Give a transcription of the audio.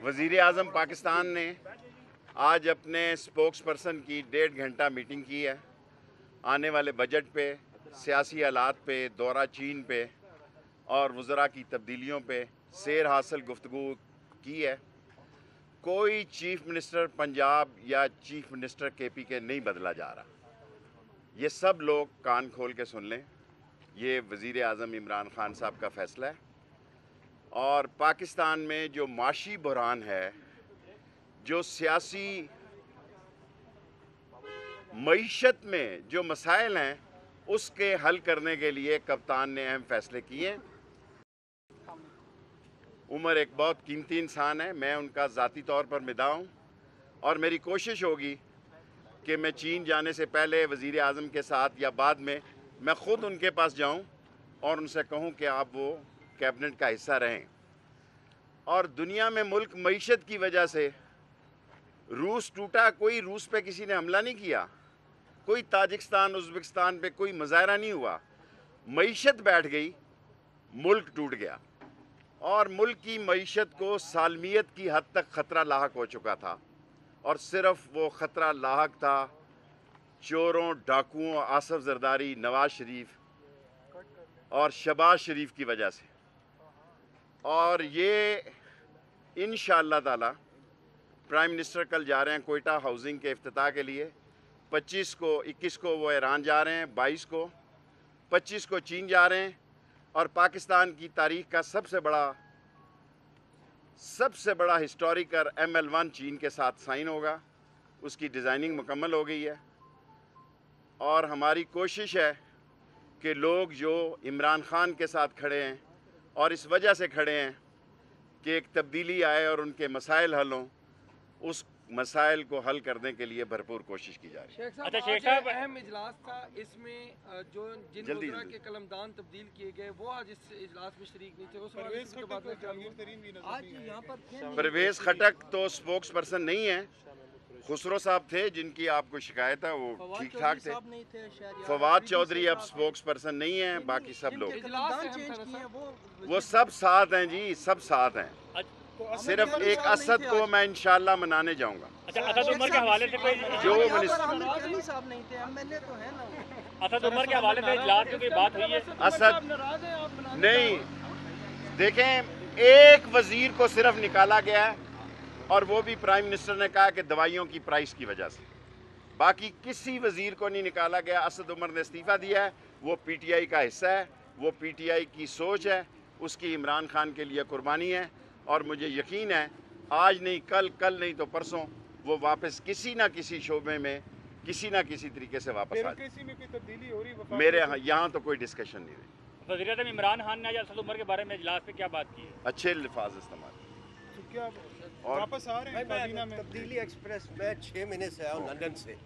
वज़ीर आज़म पाकिस्तान ने आज अपने स्पोक्स पर्सन की 1.5 घंटा मीटिंग की है। आने वाले बजट पे, सियासी हालात पे, दौरा चीन पे और वज़रा की तब्दीलियों पे सैर हासिल गुफ्तगू की है। कोई चीफ मिनिस्टर पंजाब या चीफ मिनिस्टर KP के नहीं बदला जा रहा। ये सब लोग कान खोल के सुन लें, ये वज़ीर आज़म इमरान खान साहब का फ़ैसला है। और पाकिस्तान में जो माशी बहरान है, जो सियासी मईशत में जो मसाइल हैं, उसके हल करने के लिए कप्तान ने अहम फ़ैसले किए। उमर एक बहुत कीमती इंसान है, मैं उनका ज़ाती तौर पर मिदाह हूँ और मेरी कोशिश होगी कि मैं चीन जाने से पहले वज़ीर आज़म के साथ या बाद में मैं ख़ुद उनके पास जाऊँ और उनसे कहूँ कि आप वो कैबिनेट का हिस्सा रहें। और दुनिया में मुल्क मईशत की वजह से रूस टूटा, कोई रूस पे किसी ने हमला नहीं किया, कोई ताजिकिस्तान उज़्बेकिस्तान पे कोई मुज़ाहरा नहीं हुआ। मईशत बैठ गई, मुल्क टूट गया और मुल्क की मईशत को सालमियत की हद तक ख़तरा लाहक हो चुका था और सिर्फ वो ख़तरा लाहक था चोरों, डाकुओं, आसफ जरदारी, नवाज शरीफ और शहबाज शरीफ की वजह से। और ये इंशाअल्लाह ताला प्राइम मिनिस्टर कल जा रहे हैं कोयटा हाउसिंग के इफ्तिताह के लिए। 21 को वो ईरान जा रहे हैं, 22 को, 25 को चीन जा रहे हैं और पाकिस्तान की तारीख का सबसे बड़ा हिस्टोरिकल ML1 चीन के साथ साइन होगा। उसकी डिज़ाइनिंग मुकम्मल हो गई है और हमारी कोशिश है कि लोग जो इमरान खान के साथ खड़े हैं और इस वजह से खड़े हैं कि एक तब्दीली आए और उनके मसाइल हल हों, उस मसाइल को हल करने के लिए भरपूर कोशिश की जा रही है। अच्छा शेख साहब, अहम इजलास था, इसमें जो जिन वज़रा के कलमदान तब्दील किए गए वो आज इस इजलास में शरीक नहीं थे। उस आज यहाँ पर परवेज़ खटक तो स्पोक्स पर्सन नहीं है, खुसरो साहब थे जिनकी आपको शिकायत है, वो ठीक ठाक थे। फवाद चौधरी अब स्पोक्स पर्सन नहीं है, बाकी सब लोग वो सब साथ हैं जी, सब साथ हैं। सिर्फ एक असद को मैं इंशाल्लाह मनाने जाऊंगा। अच्छा, असद उमर के हवाले से कोई जो असद उमर के हवाले से इजलास में कोई बात हुई है? असद नहीं, देखें एक वजीर को सिर्फ निकाला गया है और वो भी प्राइम मिनिस्टर ने कहा कि दवाइयों की प्राइस की वजह से, बाकी किसी वजीर को नहीं निकाला गया। असद उमर ने इस्तीफ़ा दिया है, वो PTI का हिस्सा है, वो PTI की सोच है, उसकी इमरान खान के लिए कुर्बानी है और मुझे यकीन है आज नहीं कल, कल नहीं तो परसों वो वापस किसी ना किसी शोबे में किसी ना किसी तरीके से वापस आ जाए। मेरे यहाँ तो कोई डिस्कशन नहीं रही। वज़ीर आज़म इमरान खान ने आज असद उमर के बारे में इजलास में क्या बात की है? अच्छे अल्फाज इस्तेमाल और वापस आ रहे हैं तब्दीली एक्सप्रेस में 6 महीने से आया हूँ लंदन से